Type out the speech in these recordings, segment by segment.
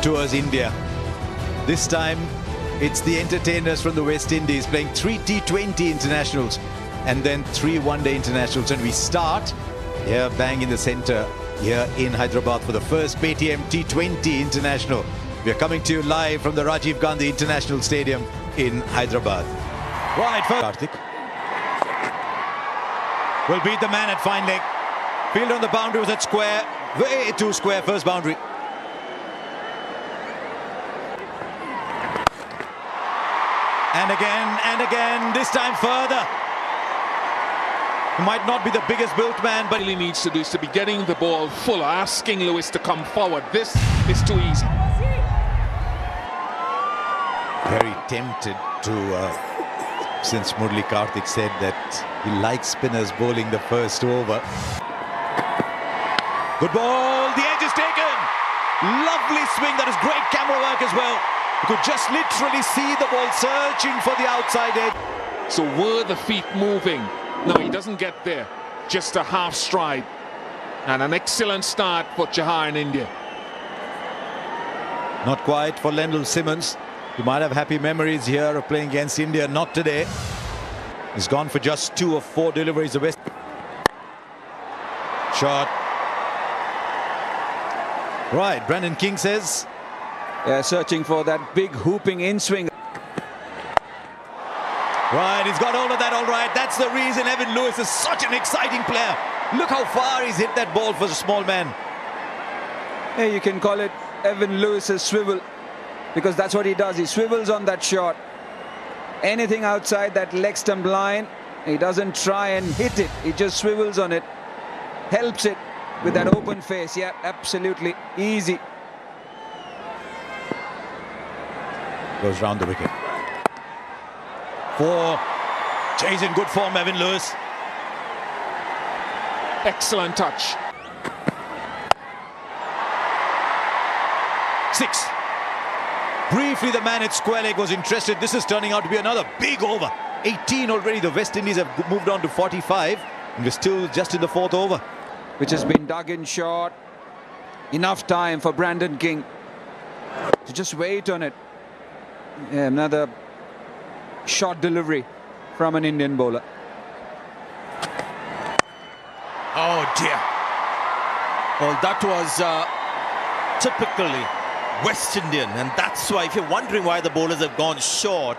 tours India. This time, it's the entertainers from the West Indies playing 3 T20 internationals and then 3 one-day internationals. And we start here, bang in the centre, here in Hyderabad for the first Paytm T20 international. We are coming to you live from the Rajiv Gandhi International Stadium in Hyderabad. Right, first Karthik will beat the man at fine leg. Field on the boundary was at square, way too square, first boundary. And again, this time further. He might not be the biggest built man, but he needs to do is to be getting the ball full, asking Lewis to come forward. This is too easy. Very tempted to, since Murli Karthik said that he likes spinners bowling the first over. Good ball, the edge is taken. Lovely swing, that is great camera work as well. You could just literally see the ball searching for the outside edge. So were the feet moving? No, he doesn't get there. Just a half stride. And an excellent start for Chahar in India. Not quite for Lendl Simmons. You might have happy memories here of playing against India. Not today. He's gone for just 2 of 4 deliveries. The West shot. Right, Brandon King says. Yeah, searching for that big hooping in swing. Right, he's got hold of that all right. That's the reason Evan Lewis is such an exciting player. Look how far he's hit that ball for the small man. Yeah, you can call it Evan Lewis's swivel, because that's what he does. He swivels on that shot. Anything outside that leg stump line, he doesn't try and hit it. He just swivels on it. Helps it with that open face. Yeah, absolutely easy. Goes round the wicket. 4. He's in good form, Evan Lewis. Excellent touch. 6. Briefly, the man at square leg was interested. This is turning out to be another big over. 18 already. The West Indies have moved on to 45. And we're still just in the 4th over. Which has been dug in short. Enough time for Brandon King to just wait on it. Yeah, another short delivery from an Indian bowler. Oh dear. Well, that was typically West Indian, and that's why, if you're wondering why the bowlers have gone short,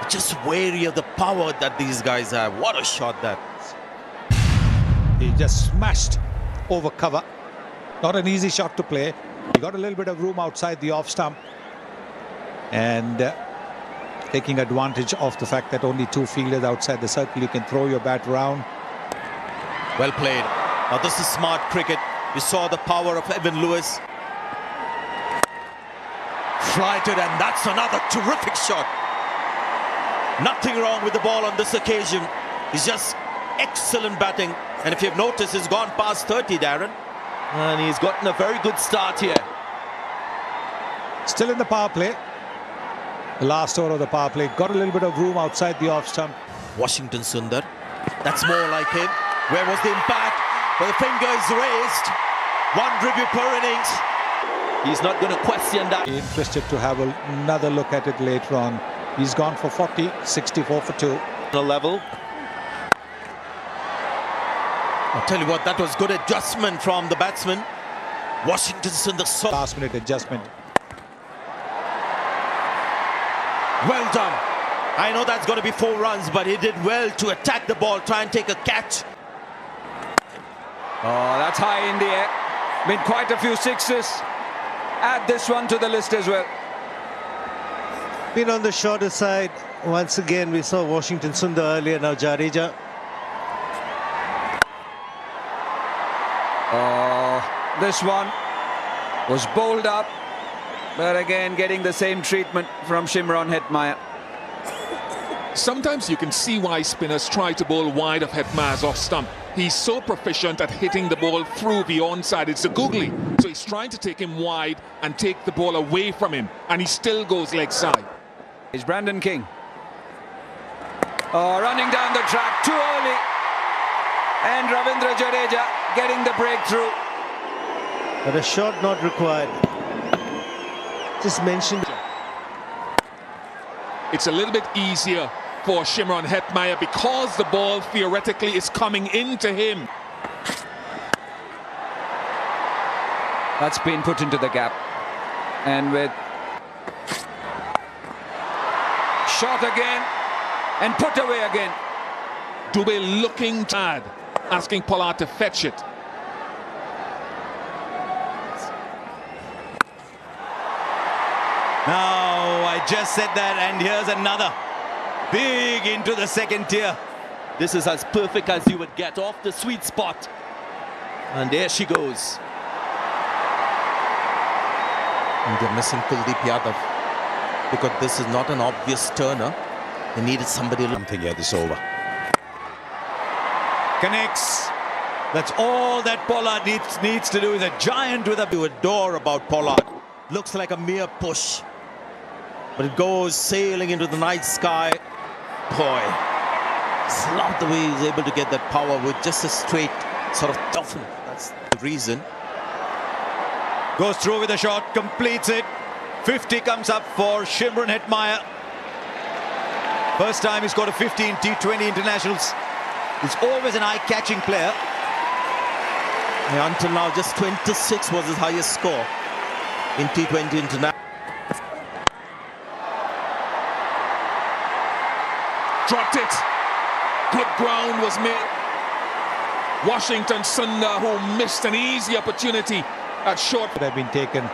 just wary of the power that these guys have. What a shot that. He just smashed over cover. Not an easy shot to play. He got a little bit of room outside the off stump, and taking advantage of the fact that only 2 fielders outside the circle, you can throw your bat around. Well played. Now this is smart cricket. We saw the power of Evan Lewis. Flighted, and that's another terrific shot. Nothing wrong with the ball on this occasion. It's just excellent batting. And if you've noticed, he's gone past 30, Darren. And he's gotten a very good start here. Still in the power play. The last over of the power play. Got a little bit of room outside the off stump. Washington Sundar. That's more like him. Where was the impact? But the finger is raised. 1 review per innings. He's not going to question that. Interested to have another look at it later on. He's gone for 40, 64 for 2. The level. I'll tell you what, that was good adjustment from the batsman. Washington Sundar. Last minute adjustment. Well done. I know that's going to be 4 runs, but he did well to attack the ball, try and take a catch. Oh, that's high in the air. Been quite a few sixes. Add this one to the list as well. Been on the shorter side. Once again, we saw Washington Sundar earlier, now Jadeja. Oh, this one was bowled up, but again getting the same treatment from Shimron Hetmyer. Sometimes you can see why spinners try to bowl wide of Hetmyer's off stump. He's so proficient at hitting the ball through the onside. It's a googly. So he's trying to take him wide and take the ball away from him. And he still goes leg side. It's Brandon King. Oh, running down the track too early. And Ravindra Jadeja getting the breakthrough. But a shot not required. just mentioned. It's a little bit easier for Shimron Hetmeyer because the ball theoretically is coming into him. That's been put into the gap. And with shot again and put away again. Dubé looking bad, asking Pollard to fetch it. Now, I just said that, and here's another. Big into the second tier. This is as perfect as you would get, off the sweet spot. And there she goes. And they're missing Kuldeep Yadav because this is not an obvious turner. They needed somebody. Something here, this over. Connects. That's all that Pollard needs to do. Is a giant with a... You adore about Pollard. Looks like a mere push. But it goes sailing into the night sky. Boy, it's not the way he's able to get that power with just a straight sort of toughen. That's the reason. Goes through with a shot, completes it. 50 comes up for Shimron Hetmeyer. First time he's got a 15 T20 internationals. He's always an eye-catching player. Yeah, until now, just 26 was his highest score in T20 international. Dropped it. Good ground was made. Washington Sundar, who missed an easy opportunity at short. Could have been taken.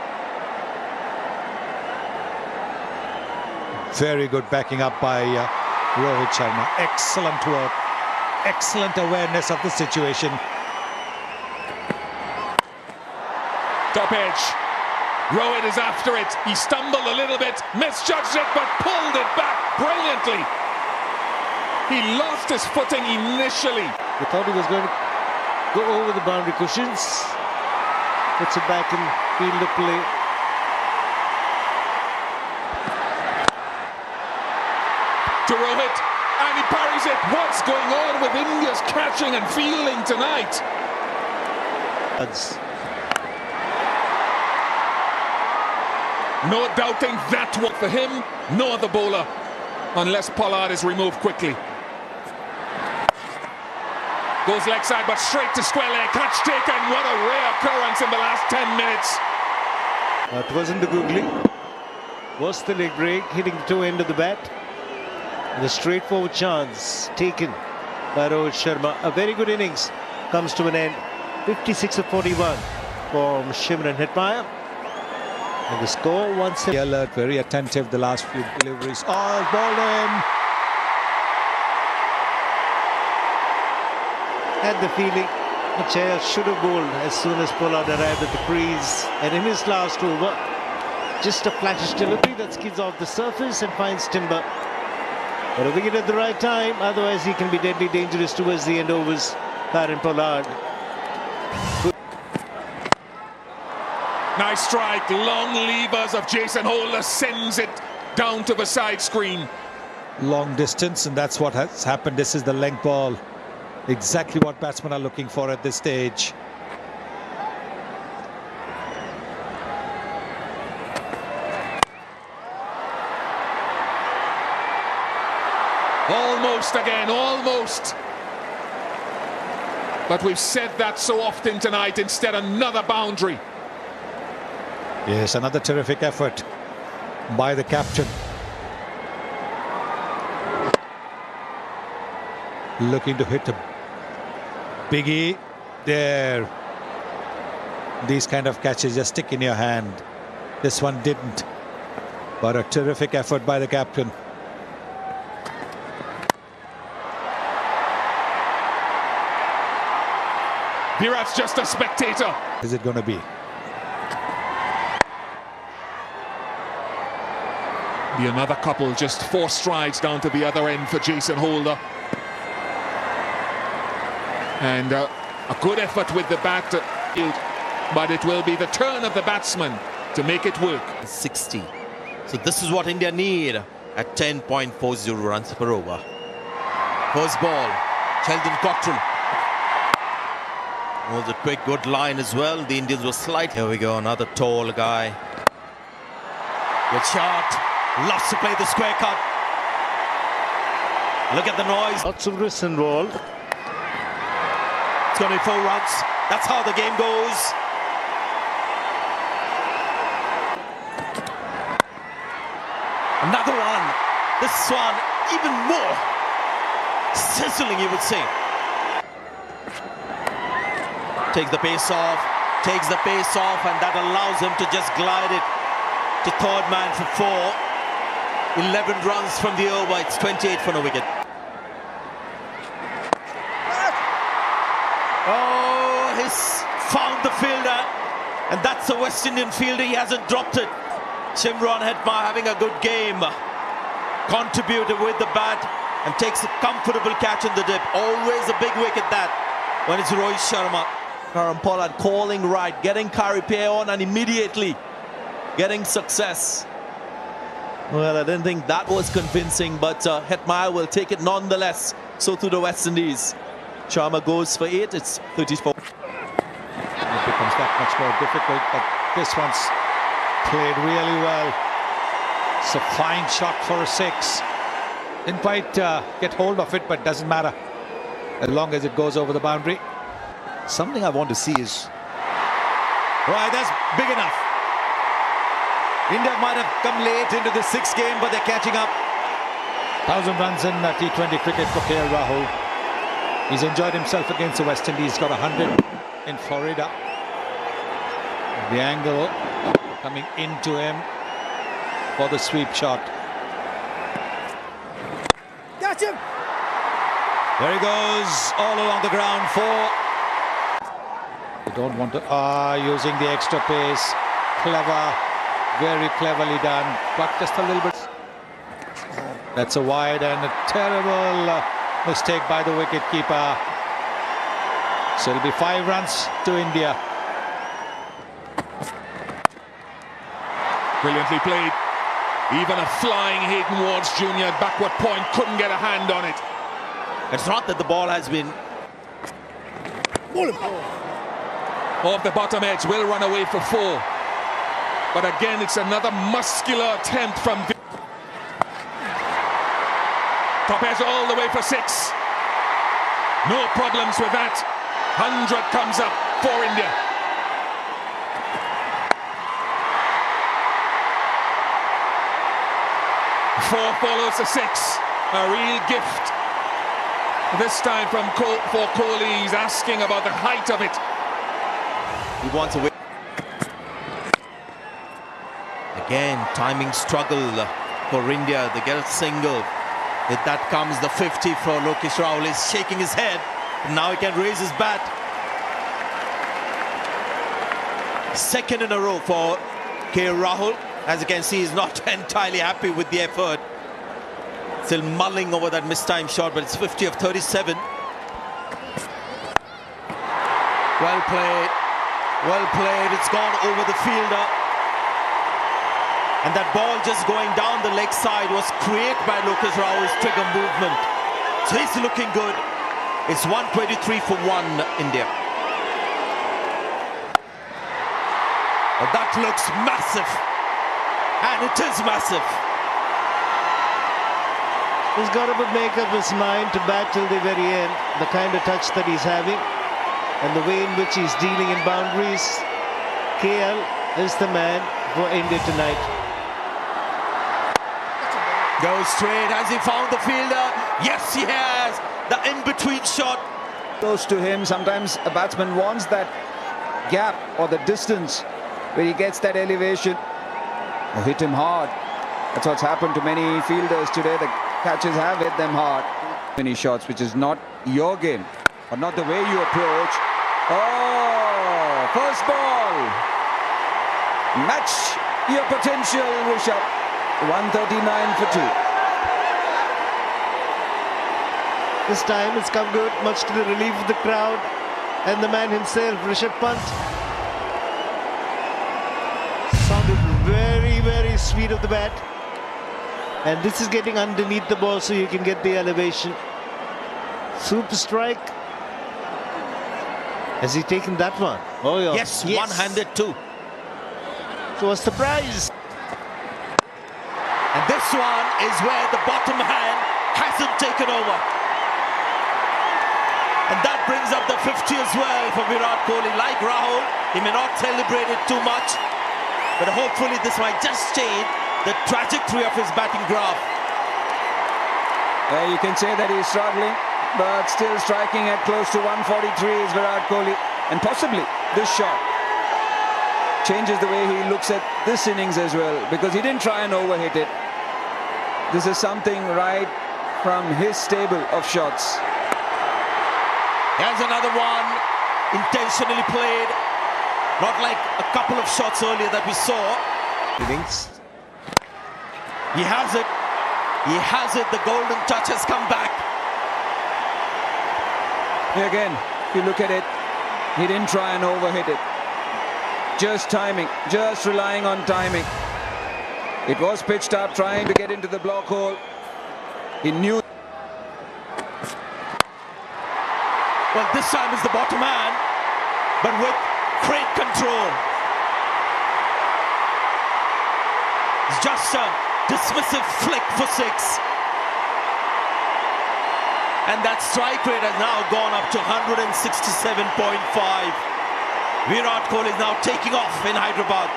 Very good backing up by Rohit Sharma. Excellent work. Excellent awareness of the situation. Top edge. Rohit is after it. He stumbled a little bit, misjudged it, but pulled it back brilliantly. He lost his footing initially. We thought he was going to go over the boundary cushions. Puts it back in field of play. To Rohit, and he parries it. What's going on with India's catching and fielding tonight? No doubting that one for him, no other bowler, unless Pollard is removed quickly. Goes leg side, but straight to square leg. Catch taken. What a rare occurrence in the last 10 minutes. It wasn't the googly. Was the leg break, hitting the toe end of the bat. And a straightforward chance taken by Rohit Sharma. A very good innings comes to an end. 56 of 41 from Shimron Hetmeyer. And the score 1-7. Alert, very attentive the last few deliveries. Oh, ball in. Had the feeling the chair should have bowled as soon as Pollard arrived at the crease. And in his last over, just a flattish delivery that skids off the surface and finds timber. But a wicket at the right time, otherwise he can be deadly dangerous towards the end overs. Baron Pollard. Nice strike, long levers of Jason Holder sends it down to the side screen. Long distance, and that's what has happened. This is the length ball. Exactly what batsmen are looking for at this stage. Almost again, almost. But we've said that so often tonight. Instead, another boundary. Yes, another terrific effort by the captain. Looking to hit a biggie there. These kind of catches just stick in your hand. This one didn't. But a terrific effort by the captain. Virat's just a spectator. Is it going to be? Be another couple, just 4 strides down to the other end for Jason Holder. And a good effort with the bat, but it will be the turn of the batsman to make it work. 60. So this is what India need at 10.40 runs per over. First ball, Sheldon Cottrell. Was a quick good line as well. The Indians were slight. Here we go, another tall guy. Good shot. Loves to play the square cut. Look at the noise. Lots of risks involved. It's going to be 4 runs. That's how the game goes. Another one. This one even more sizzling, you would say. Takes the pace off, and that allows him to just glide it to third man for 4. 11 runs from the over. It's 28 for no wicket. Oh, he's found the fielder, and that's a West Indian fielder. He hasn't dropped it. Shimron Hetmar having a good game. Contributed with the bat and takes a comfortable catch in the dip. Always a big wicket that when it's Rohit Sharma. Karan Pollard calling right, getting Karipay on and immediately getting success. Well, I didn't think that was convincing, but Hetmar will take it nonetheless. So to the West Indies. Sharma goes for 8, it's 34. It becomes that much more difficult, but this one's played really well. It's a fine shot for a 6. Didn't quite get hold of it, but doesn't matter as long as it goes over the boundary. Something I want to see is... Right, that's big enough. India might have come late into the 6th game, but they're catching up. 1,000 runs in T20 cricket for KL Rahul. He's enjoyed himself against the West Indies. Got 100 in Florida. The angle coming into him for the sweep shot. Catch him! There he goes, all along the ground. 4. You don't want to... using the extra pace. Clever. Very cleverly done. But just a little bit... That's a wide and a terrible mistake by the wicket keeper. So it'll be 5 runs to India. Brilliantly played. Even a flying Hayden Wards Jr. at backward point couldn't get a hand on it. It's not that the ball has been... Off the bottom edge, will run away for 4. But again, it's another muscular attempt from... Top edge all the way for 6. No problems with that. 100 comes up for India. Four follows the 6. A real gift. This time for Kohli. He's asking about the height of it. He wants a win. Again, timing struggle for India. They get a single. If that comes the 50 for Lokesh Rahul. He's shaking his head. Now he can raise his bat. 2nd in a row for KL Rahul. As you can see, he's not entirely happy with the effort. Still mulling over that mistimed shot, but it's 50 of 37. Well played. Well played. It's gone over the fielder. And that ball just going down the leg side was created by Lokesh Rahul's trigger movement. So he's looking good. It's 123 for 1, India. Well, that looks massive. And it is massive. He's got to make up his mind to bat till the very end. The kind of touch that he's having and the way in which he's dealing in boundaries. KL is the man for India tonight. Goes straight. Has he found the fielder? Yes, he has. The in-between shot. Close to him. Sometimes a batsman wants that gap or the distance where he gets that elevation. Or hit him hard. That's what's happened to many fielders today. The catches have hit them hard. Many shots, which is not your game, or not the way you approach. Oh, first ball. Match your potential, Rishabh. 139 for 2. This time it's come good, much to the relief of the crowd and the man himself, Rishabh Pant. Sounded very, very sweet of the bat. And this is getting underneath the ball so you can get the elevation. Super strike. Has he taken that one? Oh, yeah. Yes, one-handed too. So a surprise. And this one is where the bottom hand hasn't taken over. And that brings up the 50 as well for Virat Kohli. Like Rahul, he may not celebrate it too much, but hopefully this might just change the trajectory of his batting graph. You can say that he's struggling, but still striking at close to 143 is Virat Kohli. And possibly this shot changes the way he looks at this innings as well, because he didn't try and overhit it. This is something right from his stable of shots. Here's another one, intentionally played, not like a couple of shots earlier that we saw. Innings. He has it. He has it. The golden touch has come back. Again, if you look at it, he didn't try and overhit it. Just timing, just relying on timing. It was pitched up, trying to get into the block hole. He knew. Well, this time is the bottom hand, but with great control. It's just a dismissive flick for 6. And that strike rate has now gone up to 167.5. Virat Kohli is now taking off in Hyderabad.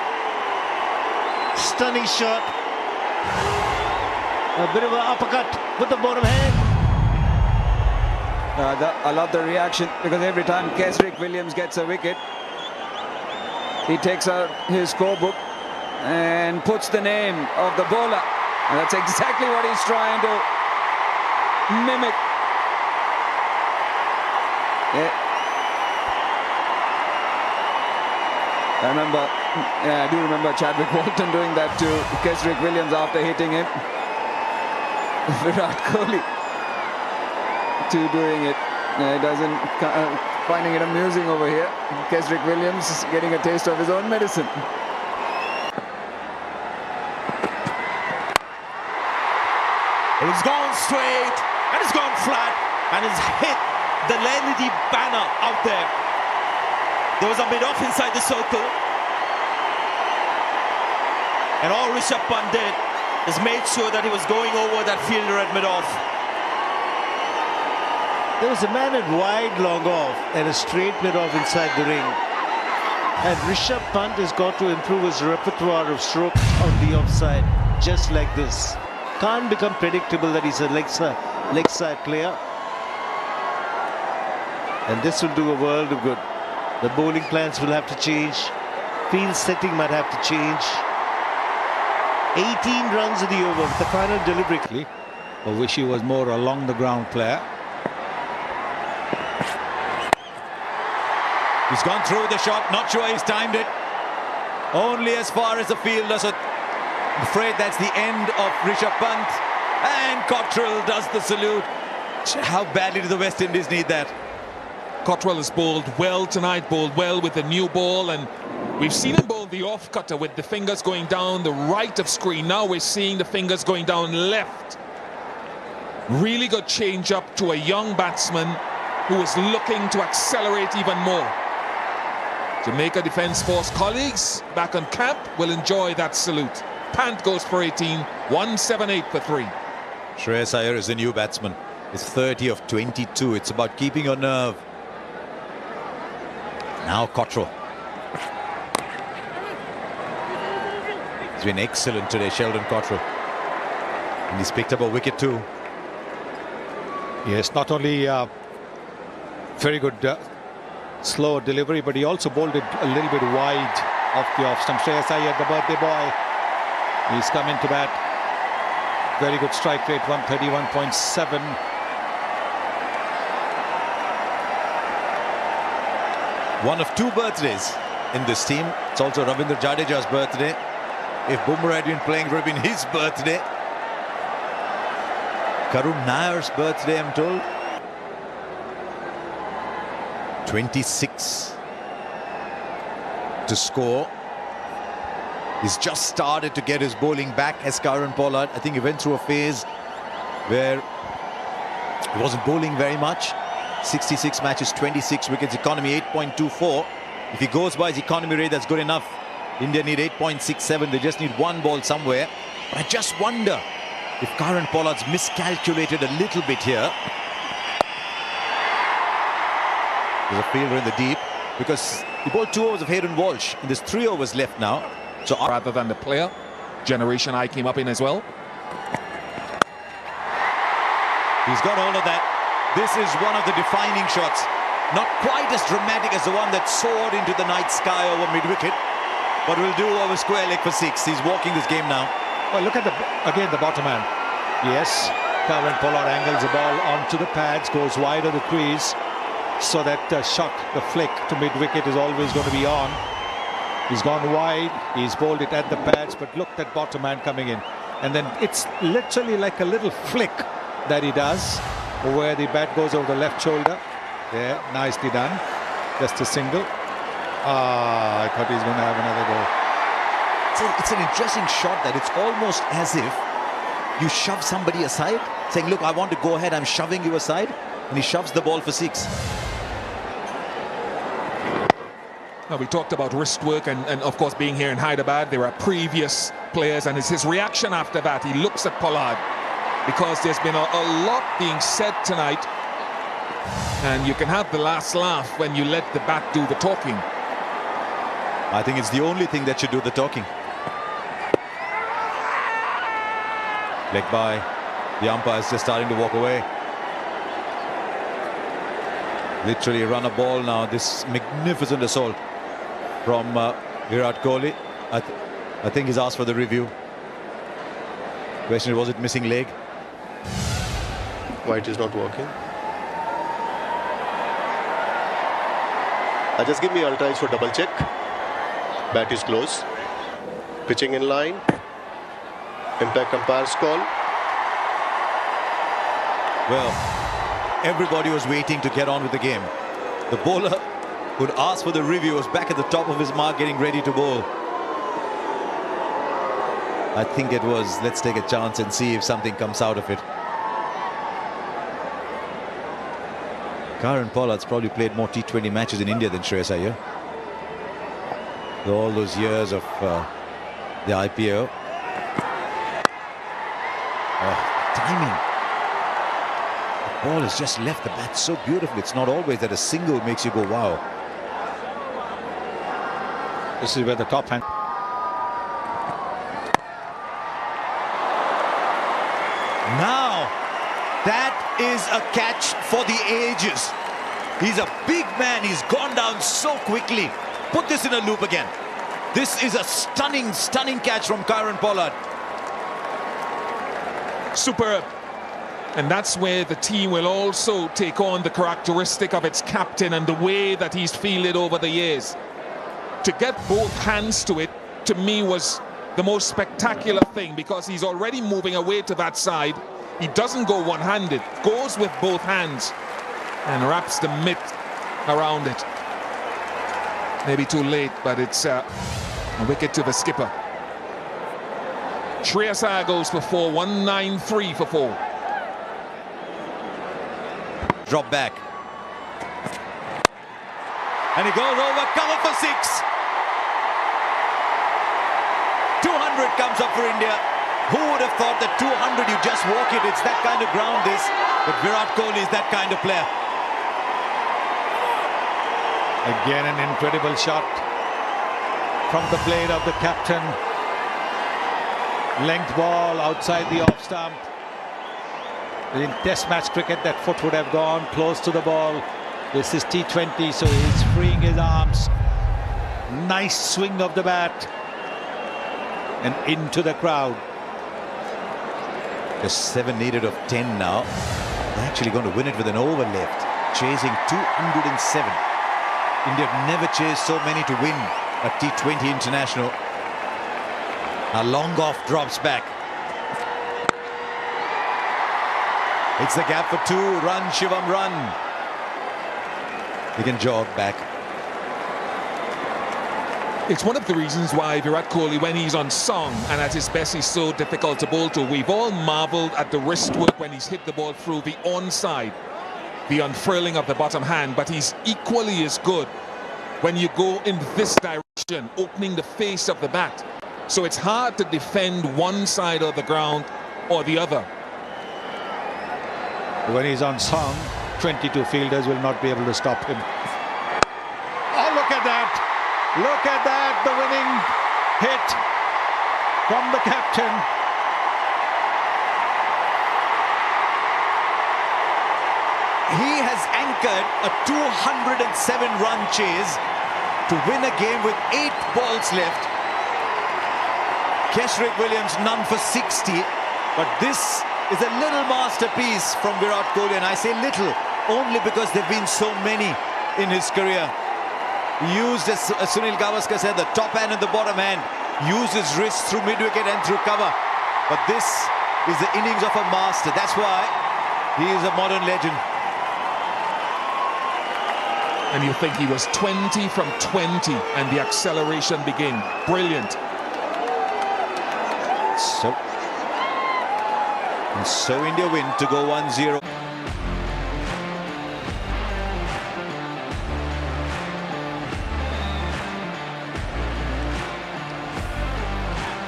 Stunning shot. A bit of an uppercut with the bottom hand. I love the reaction, because every time Kesrick Williams gets a wicket, he takes out his scorebook and puts the name of the bowler. And that's exactly what he's trying to mimic. I do remember Chadwick Walton doing that to Kesrick Williams after hitting him. Virat Kohli doing it. Doesn't finding it amusing over here. Kesrick Williams is getting a taste of his own medicine. It's gone straight and it's gone flat and it's hit the LED banner out there. There was a mid-off inside the circle, and all Rishabh Pant did is made sure that he was going over that fielder at mid-off. There was a man at wide long off and a straight mid-off inside the ring. And Rishabh Pant has got to improve his repertoire of strokes on the offside, just like this. Can't become predictable that he's a leg side player. And this will do a world of good. The bowling plans will have to change. Field setting might have to change. 18 runs in the over with the final delivery. I wish he was more along the ground player. He's gone through the shot, not sure he's timed it. Only as far as the fielder, so I'm afraid that's the end of Rishabh Pant. And Cottrell does the salute. How badly do the West Indies need that? Cottrell has bowled well tonight, bowled well with the new ball, and we've seen him bowl the off-cutter with the fingers going down the right of screen. Now we're seeing the fingers going down left. Really good change-up to a young batsman who is looking to accelerate even more. Jamaica Defence Force colleagues back on camp will enjoy that salute. Pant goes for 18, 178 for 3. Shreyas Iyer is the new batsman. It's 30 of 22. It's about keeping your nerve. Now Cottrell. He's been excellent today, Sheldon Cottrell. And he's picked up a wicket too. Yes, not only very good slow delivery, but he also bowled it a little bit wide off the off stump. Shreyas Iyer, the birthday boy, he's come into bat. Very good strike rate, 131.7. One of 2 birthdays in this team. It's also Ravindra Jadeja's birthday. If Bumrah had been playing, it would have been his birthday. Karun Nair's birthday, I'm told. 26 to score. He's just started to get his bowling back as Kieron Pollard. I think he went through a phase where he wasn't bowling very much. 66 matches, 26 wickets, economy 8.24. If he goes by his economy rate, that's good enough. India need 8.67. They just need one ball somewhere. I just wonder if Kieron Pollard's miscalculated a little bit here. There's a fielder in the deep because he bowled 2 overs of Hayden Walsh and there's 3 overs left now. So rather than the player, generation I came up in as well. He's got all of that. This is one of the defining shots. Not quite as dramatic as the one that soared into the night sky over mid-wicket, but will do over square leg for 6. He's walking this game now. Well, look at again the bottom man. Yes, Kieron Pollard angles the ball onto the pads, goes wide of the crease, so that shot, the flick to mid-wicket is always going to be on. He's gone wide, he's bowled it at the pads, but look at bottom man coming in. And then it's literally like a little flick that he does, where the bat goes over the left shoulder. There, nicely done. Just a single. I thought he's going to have another go. It's an interesting shot that it's almost as if you shove somebody aside, saying, look, I want to go ahead, I'm shoving you aside, and he shoves the ball for 6. Now, we talked about wrist work and of course being here in Hyderabad, there are previous players, and it's his reaction after that. He looks at Pollard because there's been a lot being said tonight, and you can have the last laugh when you let the bat do the talking. I think it's the only thing that should do the talking. Leg by. The umpire's just starting to walk away. Literally run a ball now. This magnificent assault from Virat Kohli. I think he's asked for the review. Question is, was it missing leg? White is not working. Just give me ultras for double check. Bat is close. Pitching in line. Impact umpire's call. Well, everybody was waiting to get on with the game. The bowler who'd asked for the review was back at the top of his mark, getting ready to bowl. I think it was, let's take a chance and see if something comes out of it. Kieron Pollard's probably played more T20 matches in India than Shreyas Iyer. All those years of the IPO. Oh, timing. The ball has just left the bat so beautifully. It's not always that a single makes you go, wow. This is where the top hand. Now, that is a catch for the ages. He's a big man. He's gone down so quickly. Put this in a loop again. This is a stunning, stunning catch from Kieron Pollard. Superb. And that's where the team will also take on the characteristic of its captain and the way that he's fielded over the years. To get both hands to it, to me, was the most spectacular thing, because he's already moving away to that side. He doesn't go one-handed, goes with both hands and wraps the mitt around it. Maybe too late, but it's a wicket to the skipper. Shreyas Iyer goes for 4, 193 for 4. Drop back. And he goes over, cover for 6. 200 comes up for India. Who would have thought that 200, you just walk it? It's that kind of ground, this. But Virat Kohli is that kind of player. Again, an incredible shot from the blade of the captain. Length ball outside the off stump. In test match cricket, that foot would have gone close to the ball. This is T20, so he's freeing his arms. Nice swing of the bat. And into the crowd. Just 7 needed of 10 now. They're actually going to win it with an over left. Chasing 207. India have never chased so many to win a T20 international. A long off drops back. It's the gap for 2. Run, Shivam, run. He can jog back. It's one of the reasons why Virat Kohli, when he's on song and at his best, he's so difficult to bowl to. We've all marveled at the wrist work when he's hit the ball through the onside, the unfurling of the bottom hand, but he's equally as good when you go in this direction, opening the face of the bat. So it's hard to defend one side of the ground or the other. When he's on song, 22 fielders will not be able to stop him. Oh, look at that! Look at that! The winning hit from the captain. He has anchored a 207-run chase to win a game with 8 balls left. Kesrick Williams none for 60, but this is a little masterpiece from Virat Kohli, and I say little only because there have been so many in his career. He used, as Sunil Gavaskar said, the top hand and the bottom hand, used his wrist through mid-wicket and through cover. But this is the innings of a master. That's why he is a modern legend. And you think he was 20 from 20 and the acceleration began. Brilliant. So India win to go 1-0.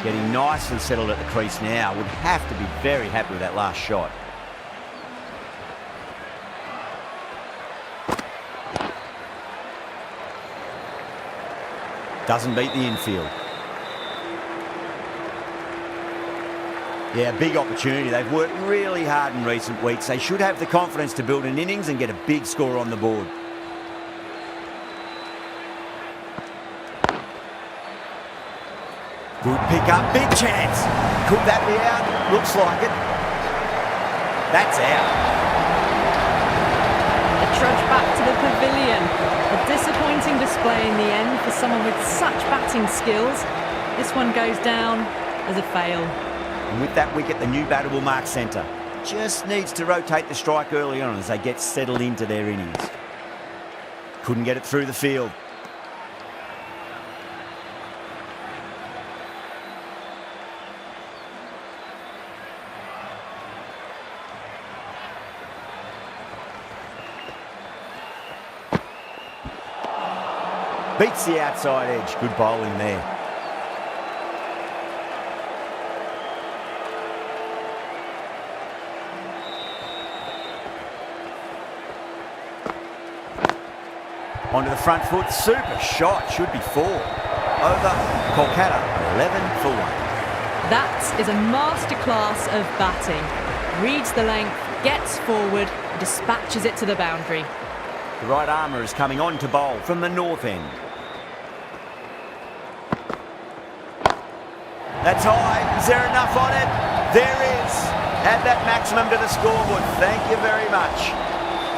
Getting nice and settled at the crease now. Would have to be very happy with that last shot. Doesn't beat the infield. Yeah, big opportunity. They've worked really hard in recent weeks. They should have the confidence to build an innings and get a big score on the board. Good pick up, big chance. Could that be out? Looks like it. That's out. A trudge back to the pavilion. A disappointing display in the end for someone with such batting skills. This one goes down as a fail. And with that wicket, the new batter will mark centre. Just needs to rotate the strike early on as they get settled into their innings. Couldn't get it through the field. Beats the outside edge. Good bowling there. Onto the front foot, super shot, should be 4. Over Kolkata, 11 for 1. That is a masterclass of batting. Reads the length, gets forward, dispatches it to the boundary. The right armour is coming on to bowl from the north end. That's high. Is there enough on it? There is. Add that maximum to the scoreboard. Thank you very much.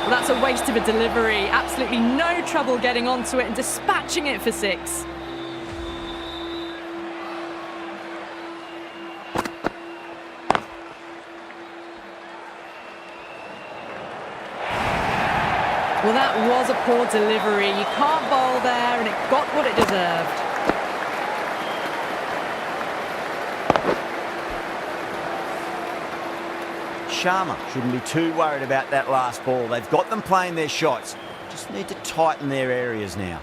Well, that's a waste of a delivery. Absolutely no trouble getting onto it and dispatching it for 6. Well, that was a poor delivery. You can't bowl there, and it got what it deserved. Sharma shouldn't be too worried about that last ball. They've got them playing their shots. Just need to tighten their areas now.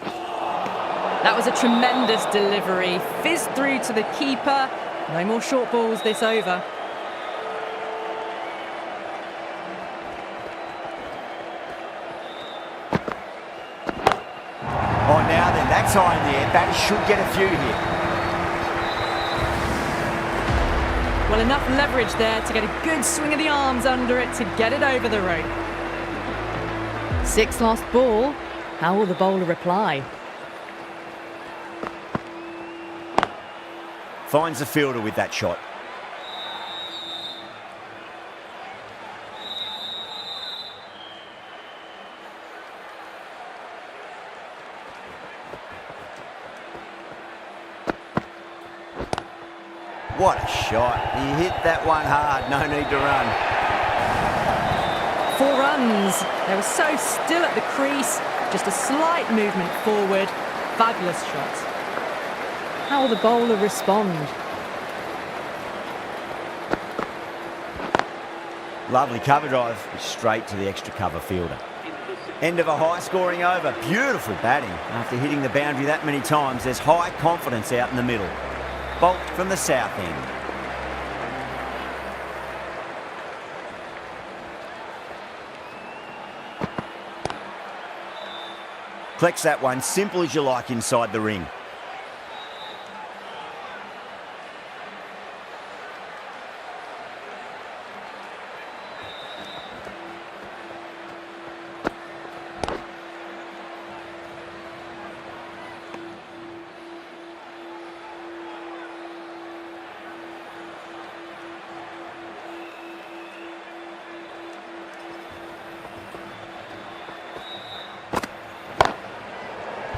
That was a tremendous delivery. Fizzed through to the keeper. No more short balls this over. Oh, now then, that's high in the air. Batters should get a few here. Well, enough leverage there to get a good swing of the arms under it to get it over the rope. 6 lost ball. How will the bowler reply? Finds the fielder with that shot. What a shot. He hit that one hard. No need to run. 4 runs. They were so still at the crease. Just a slight movement forward. Fabulous shot. How will the bowler respond? Lovely cover drive. Straight to the extra cover fielder. End of a high-scoring over. Beautiful batting. After hitting the boundary that many times, there's high confidence out in the middle. Bolt from the south end. Collects that one, simple as you like inside the ring.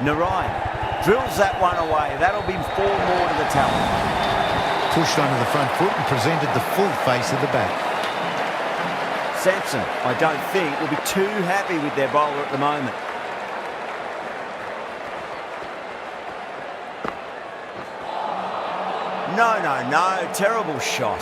Narayan drills that one away. That'll be 4 more to the tally. Pushed onto the front foot and presented the full face of the bat. Sampson, I don't think, will be too happy with their bowler at the moment. No. Terrible shot.